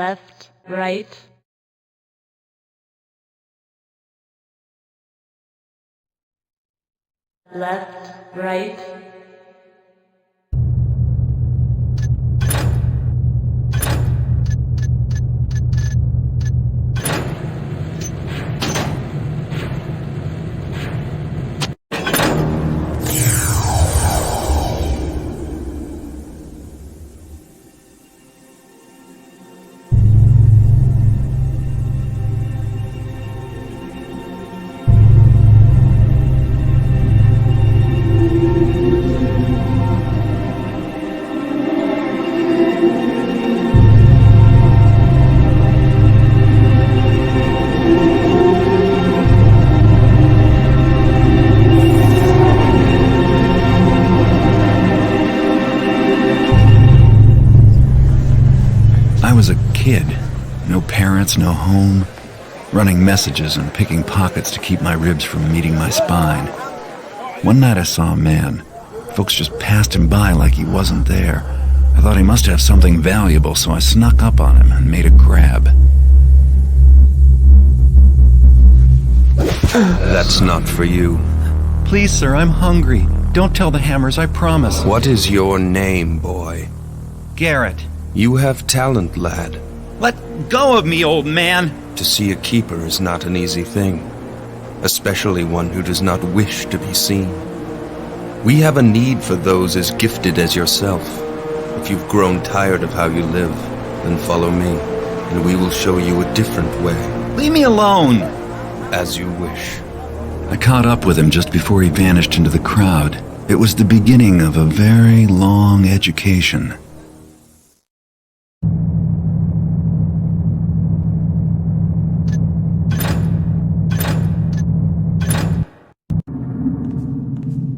left, right. Left, right. I was a kid. No parents, no home. Running messages and picking pockets to keep my ribs from meeting my spine. One night I saw a man. Folks just passed him by like he wasn't there. I thought he must have something valuable, so I snuck up on him and made a grab. That's not for you. Please, sir, I'm hungry. Don't tell the Hammers, I promise. What is your name, boy? Garrett. You have talent, lad. Let go of me, old man! To see a keeper is not an easy thing, especially one who does not wish to be seen. We have a need for those as gifted as yourself. If you've grown tired of how you live, then follow me, and we will show you a different way. Leave me alone! As you wish. I caught up with him just before he vanished into the crowd. It was the beginning of a very long education.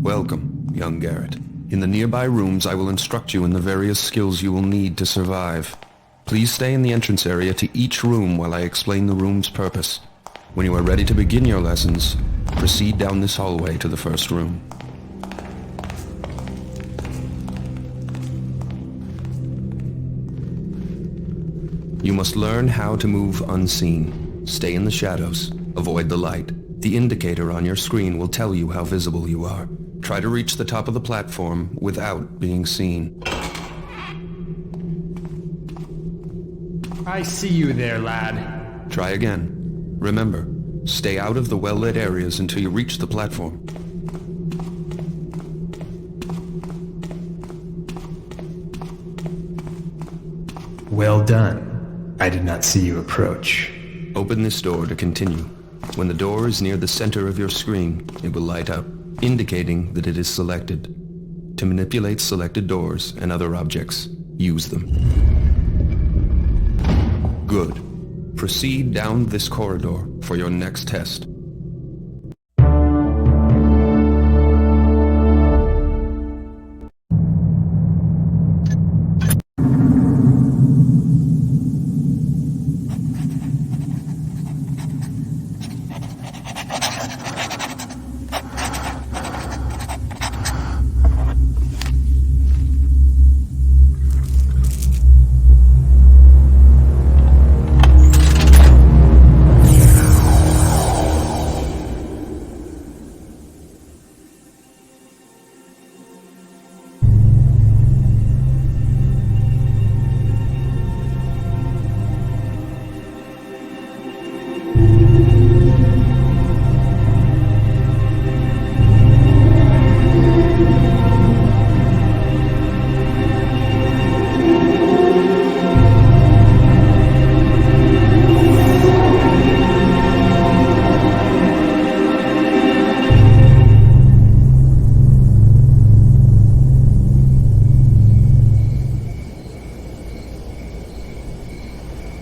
Welcome, young Garrett. In the nearby rooms, I will instruct you in the various skills you will need to survive. Please stay in the entrance area to each room while I explain the room's purpose. When you are ready to begin your lessons, proceed down this hallway to the first room. You must learn how to move unseen. Stay in the shadows. Avoid the light. The indicator on your screen will tell you how visible you are. Try to reach the top of the platform without being seen. I see you there, lad. Try again. Remember, stay out of the well-lit areas until you reach the platform. Well done. I did not see you approach. Open this door to continue. When the door is near the center of your screen, it will light up, indicating that it is selected. To manipulate selected doors and other objects, use them. Good. Proceed down this corridor for your next test.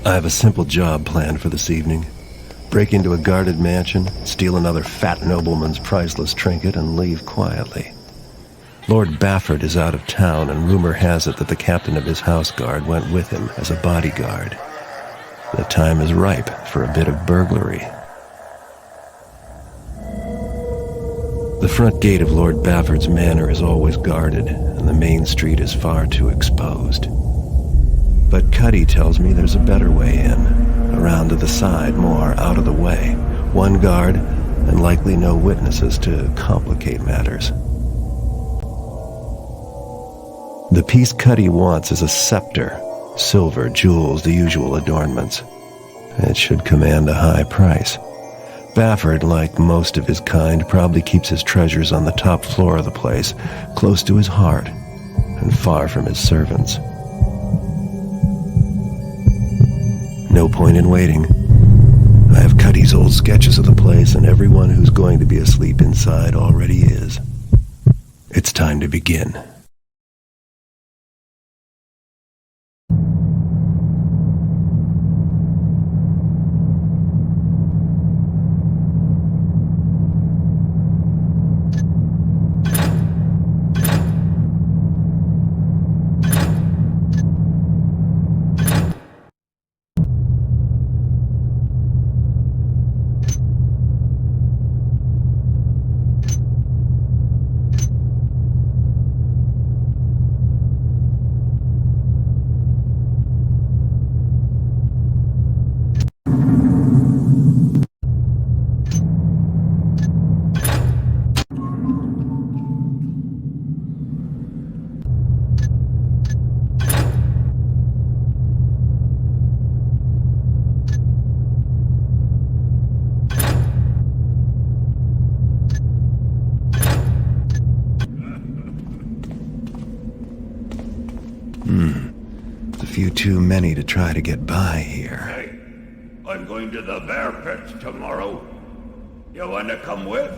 I have a simple job planned for this evening. Break into a guarded mansion, steal another fat nobleman's priceless trinket, and leave quietly. Lord Bafford is out of town, and rumor has it that the captain of his house guard went with him as a bodyguard. The time is ripe for a bit of burglary. The front gate of Lord Bafford's manor is always guarded, and the main street is far too exposed. But Cuddy tells me there's a better way in. Around to the side, more out of the way. One guard, and likely no witnesses to complicate matters. The piece Cuddy wants is a scepter. Silver, jewels, the usual adornments. It should command a high price. Bafford, like most of his kind, probably keeps his treasures on the top floor of the place, close to his heart, and far from his servants. No point in waiting. I have Cuddy's old sketches of the place, and everyone who's going to be asleep inside already is. It's time to begin. It's a few too many to try to get by here. Hey, I'm going to the bear pits tomorrow. You want to come with?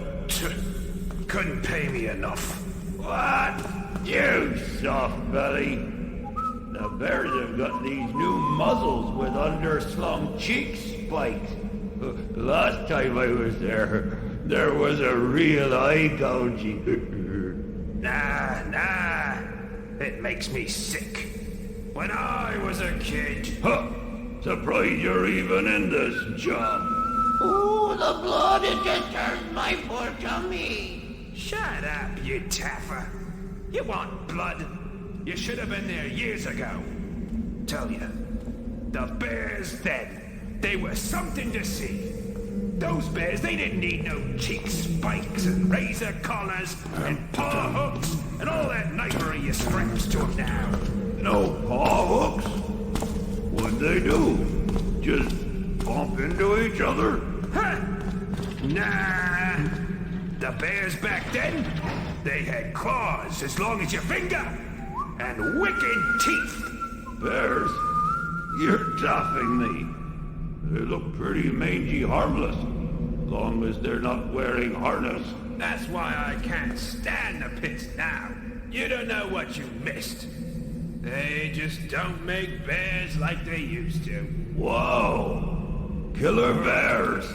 Couldn't pay me enough. What? You soft belly. The bears have got these new muzzles with underslung cheek spikes. Last time I was there was a real eye gouging. Nah. It makes me sick. When I was a kid... Huh. Surprised you're even in this job. Ooh, the blood, it just turns my poor tummy. Shut up, you taffer. You want blood? You should have been there years ago. Tell you, the bears then, they were something to see. Those bears, they didn't need no cheek spikes and razor collars and paw hooks and all that knifery you straps to them now. No paw hooks? What'd they do? Just bump into each other? Huh? Nah. The bears back then, they had claws as long as your finger and wicked teeth. Bears? You're topping me. They look pretty mangy harmless, as long as they're not wearing harness. That's why I can't stand the pits now. You don't know what you missed. They just don't make bears like they used to. Whoa! Killer bears!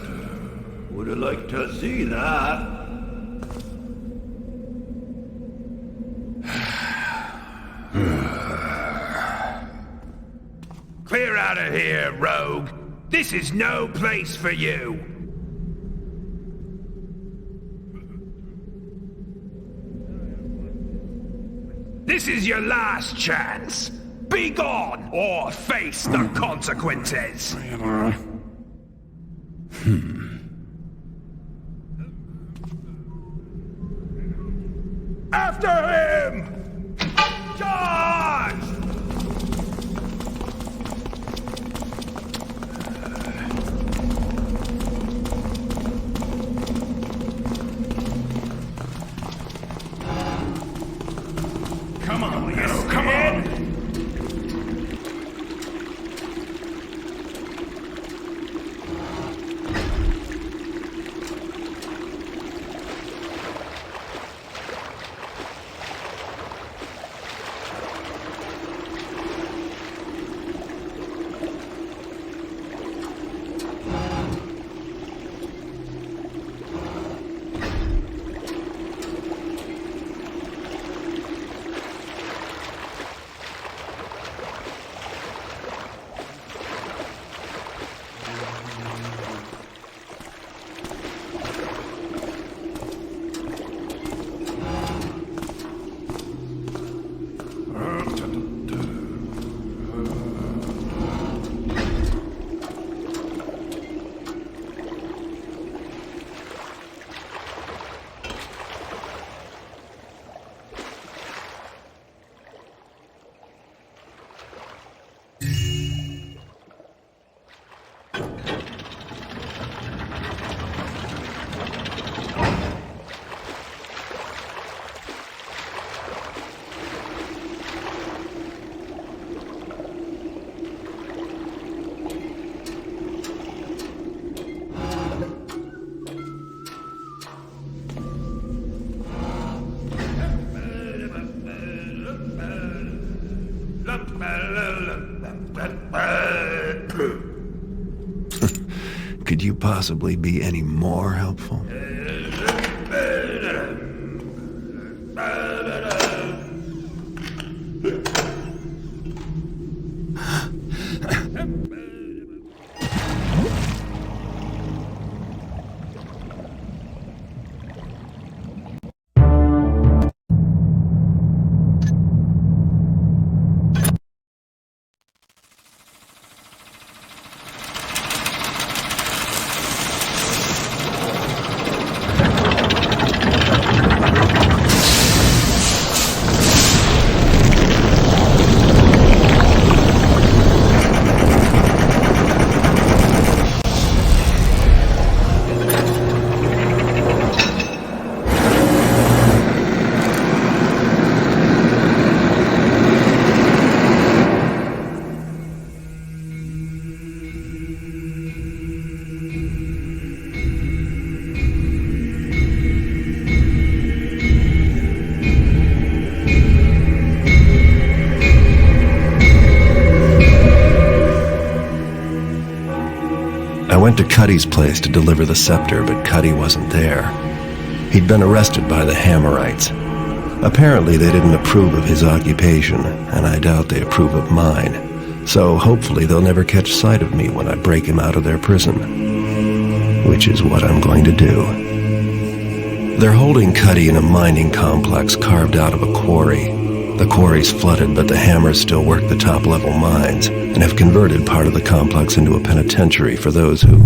Would have liked to see that. Clear out of here, rogue. This is no place for you. This is your last chance. Be gone or face the consequences. After him! Charge! Come on, Leo, come on! Could you possibly be any more helpful? I went to Cuddy's place to deliver the scepter, but Cuddy wasn't there. He'd been arrested by the Hammerites. Apparently they didn't approve of his occupation, and I doubt they approve of mine. So hopefully they'll never catch sight of me when I break him out of their prison. Which is what I'm going to do. They're holding Cuddy in a mining complex carved out of a quarry. The quarry's flooded, but the Hammers still work the top-level mines and have converted part of the complex into a penitentiary for those who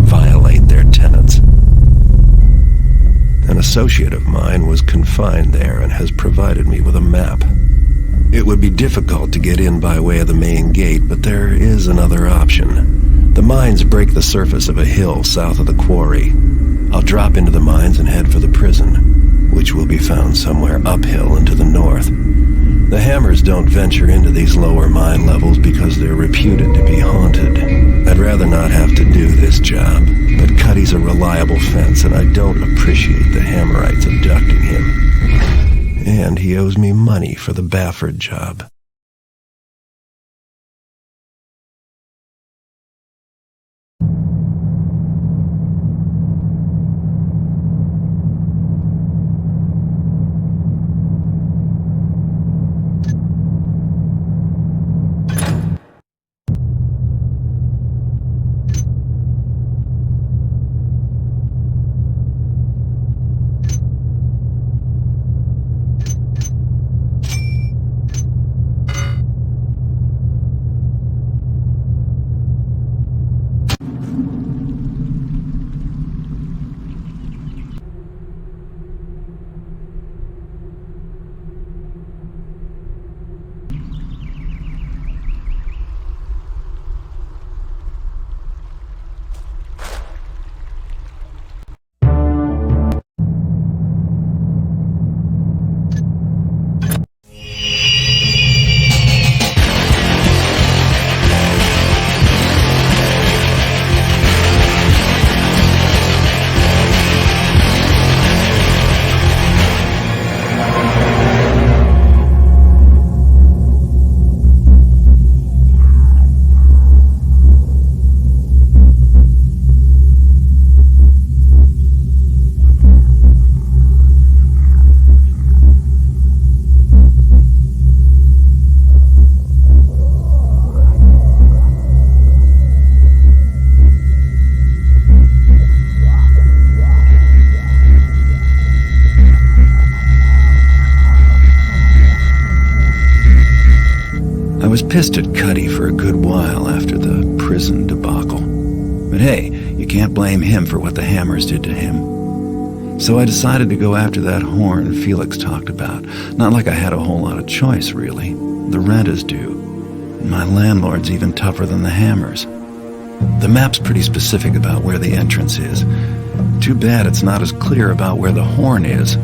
violate their tenets. An associate of mine was confined there and has provided me with a map. It would be difficult to get in by way of the main gate, but there is another option. The mines break the surface of a hill south of the quarry. I'll drop into the mines and head for the prison, which will be found somewhere uphill and to the north. The Hammers don't venture into these lower mine levels because they're reputed to be haunted. I'd rather not have to do this job, but Cuddy's a reliable fence, and I don't appreciate the Hammerites abducting him. And he owes me money for the Bafford job. I was pissed at Cuddy for a good while after the prison debacle. But hey, you can't blame him for what the Hammers did to him. So I decided to go after that horn Felix talked about. Not like I had a whole lot of choice, really. The rent is due. And my landlord's even tougher than the Hammers. The map's pretty specific about where the entrance is. Too bad it's not as clear about where the horn is.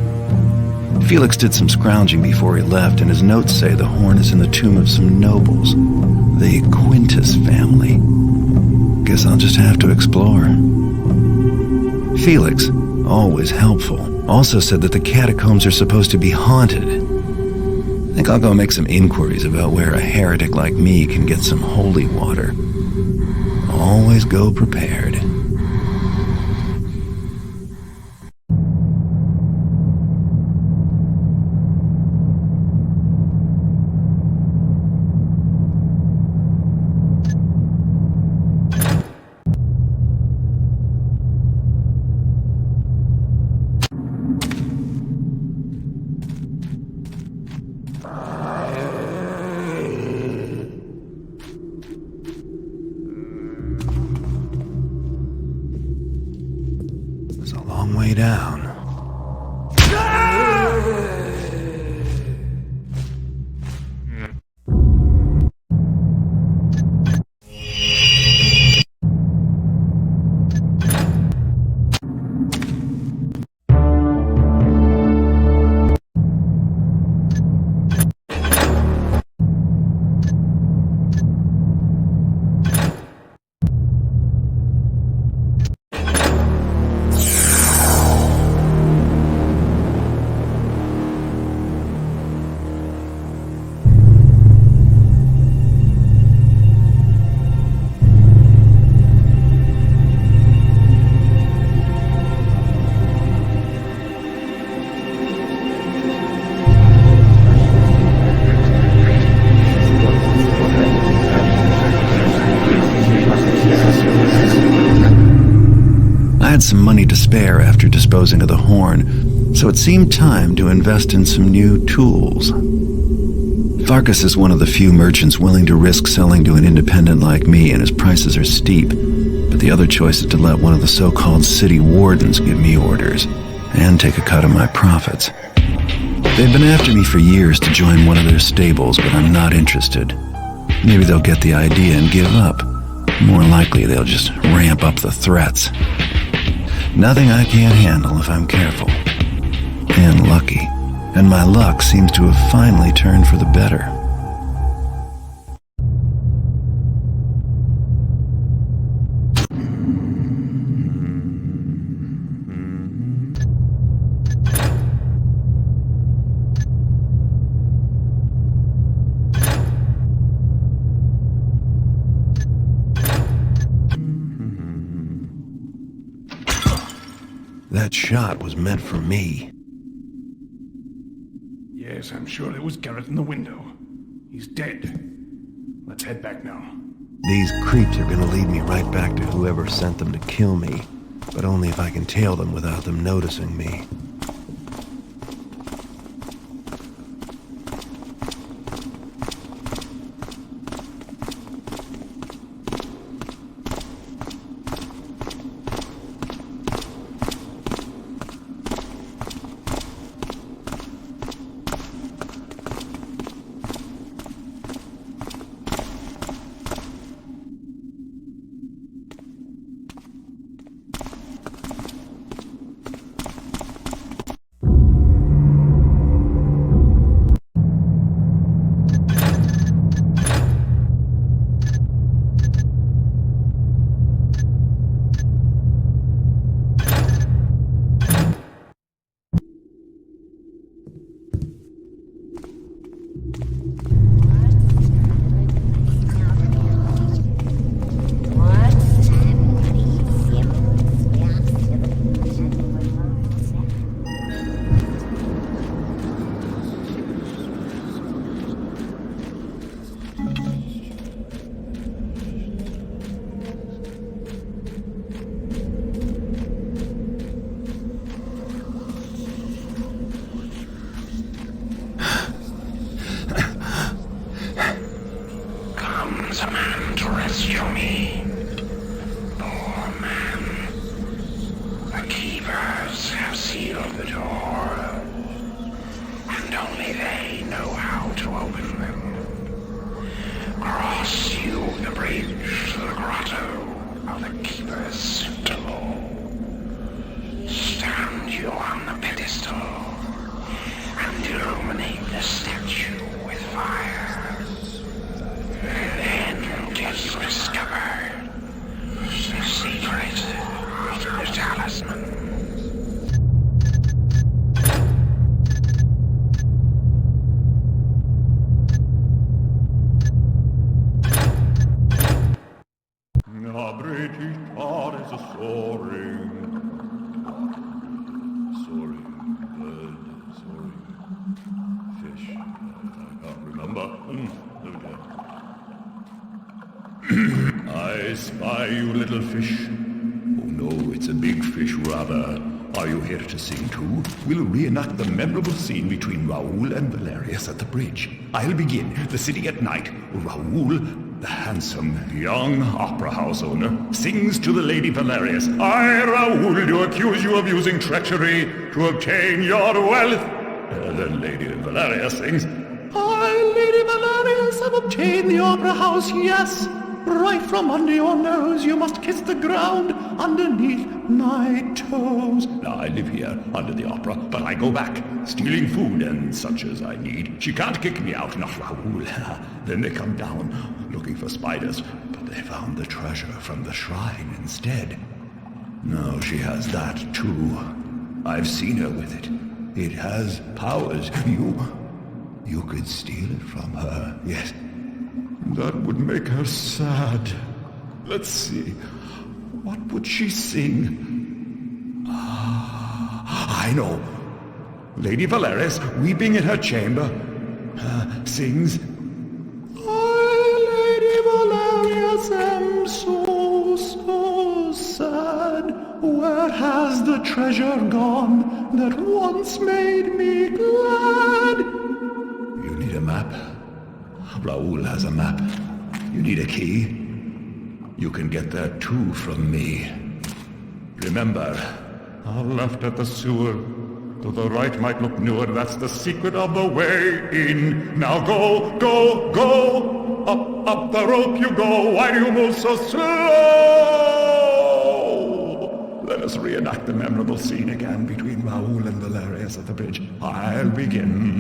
Felix did some scrounging before he left, and his notes say the horn is in the tomb of some nobles, the Quintus family. Guess I'll just have to explore. Felix, always helpful, also said that the catacombs are supposed to be haunted. I think I'll go make some inquiries about where a heretic like me can get some holy water. Always go prepared. a long way down. I had some money to spare after disposing of the horn, so it seemed time to invest in some new tools. Farkas is one of the few merchants willing to risk selling to an independent like me, and his prices are steep. But the other choice is to let one of the so-called city wardens give me orders, and take a cut of my profits. They've been after me for years to join one of their stables, but I'm not interested. Maybe they'll get the idea and give up. More likely, they'll just ramp up the threats. Nothing I can't handle if I'm careful. And lucky. And my luck seems to have finally turned for the better. That shot was meant for me. Yes, I'm sure it was Garrett in the window. He's dead. Let's head back now. These creeps are gonna lead me right back to whoever sent them to kill me, but only if I can tail them without them noticing me. I spy you, little fish. Oh no, it's a big fish, rather. Are you here to sing too? We'll reenact the memorable scene between Raoul and Valerius at the bridge. I'll begin. The city at night. Raoul, The handsome young opera house owner sings to the Lady Valerius. I, Raoul, do accuse you of using treachery to obtain your wealth. Then Lady Valerius sings, I, Lady Valerius, have obtained the opera house, yes. Right from under your nose, you must kiss the ground underneath my toes. Now, I live here under the opera, but I go back, stealing food and such as I need. She can't kick me out, not Raoul. Then they come down, looking for spiders, but they found the treasure from the shrine instead. No, she has that too. I've seen her with it. It has powers. You could steal it from her, yes. That would make her sad. Let's see. What would she sing? I know. Lady Valerius, weeping in her chamber, sings, I, Lady Valerius, am so sad. Where has the treasure gone that once made me glad? You need a map? Raoul has a map. You need a key? You can get there too from me. Remember, left at the sewer. To the right might look newer. That's the secret of the way in. Now go, go, go! Up the rope you go. Why do you move so slow? Let us reenact the memorable scene again between Raoul and Valerius at the bridge. I'll begin.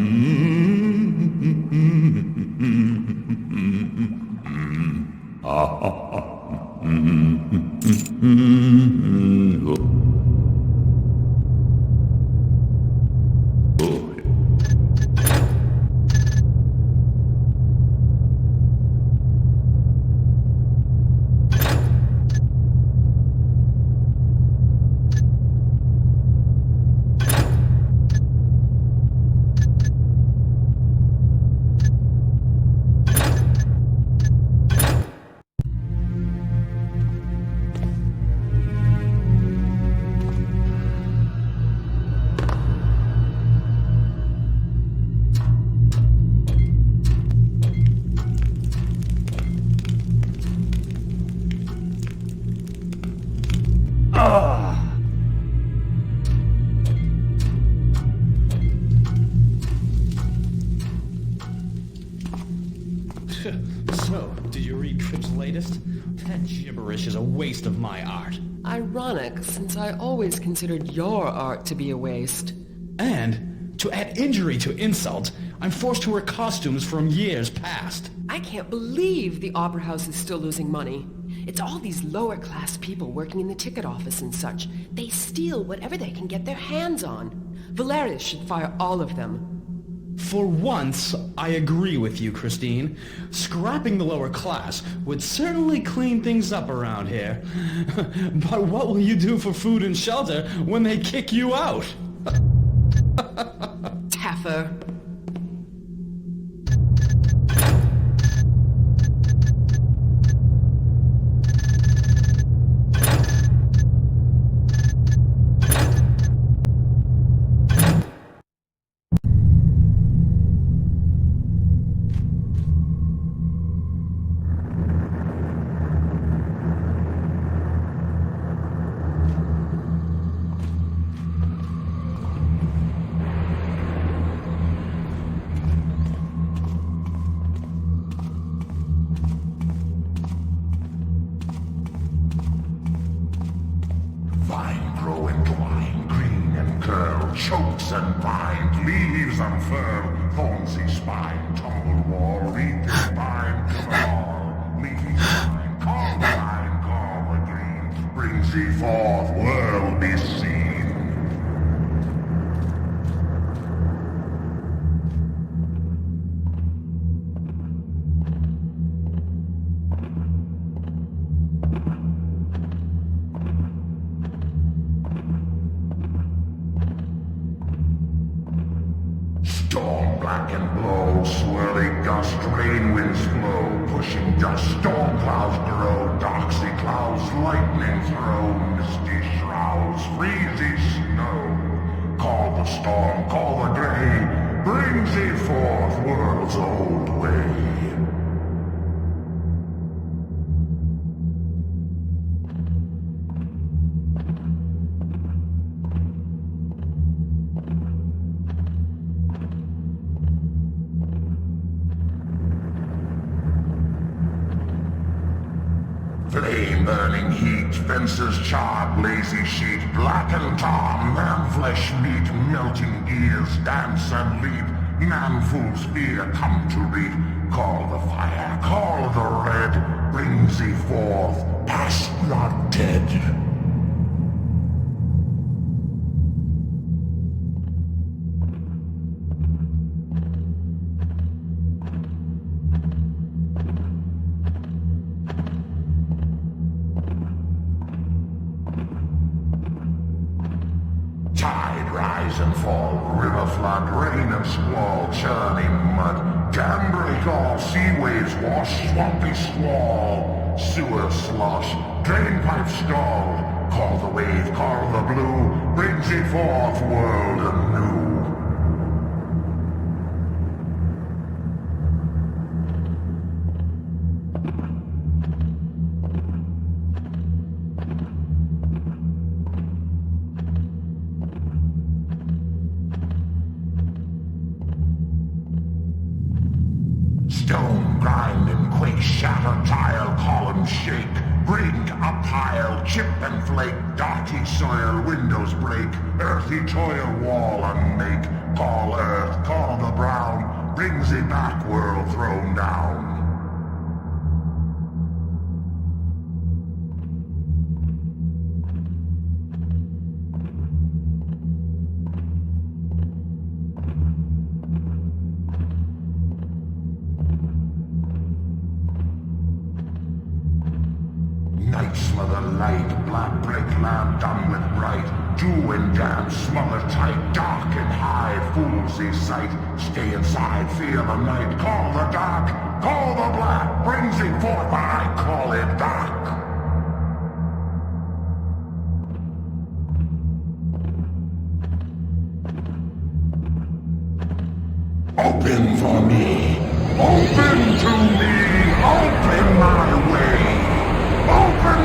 So, did you read Cribb's latest? That gibberish is a waste of my art. Ironic, since I always considered your art to be a waste. And, to add injury to insult, I'm forced to wear costumes from years past. I can't believe the Opera House is still losing money. It's all these lower-class people working in the ticket office and such. They steal whatever they can get their hands on. Valerius should fire all of them. For once, I agree with you, Christine. Scrapping the lower class would certainly clean things up around here. But what will you do for food and shelter when they kick you out? Taffer. Chokes and bind, leaves unfurl, thornsy spine, tumble wall, reap spine, come along, leafy spine, call the line, call the green, brings thee forth, world be seen. Storm black and blow, swirling gust, rain winds blow, pushing dust, storm clouds grow, doxy clouds, lightning throw, misty shrouds, freezy snow. Call the storm, call the gray, brings thee forth, world's old way. burning heat, fences charred, lazy sheet, black and tar, man flesh meat, melting ears, dance and leap, man fools fear, come to reap, call the fire, call the red, brings thee forth, past not dead. Tide rise and fall, river flood, rain and squall, churning mud, dam break all, sea waves wash, swampy squall, sewer slosh, drain pipe stalled, call the wave, call the blue, brings thee forth, world anew. Stone grind and quake, shatter tile, columns shake, brink up pile, chip and flake, darty soil, windows break, earthy toil, wall unmake, call earth, call the brown, brings thee back, world thrown down. Night smother light, black brick lamp done with bright, dew and damp, smother tight, dark and high, fools thee sight, stay inside, fear the night, call the dark, call the black, brings thee forth, I call it dark. Open for me, open to me, open my way. Open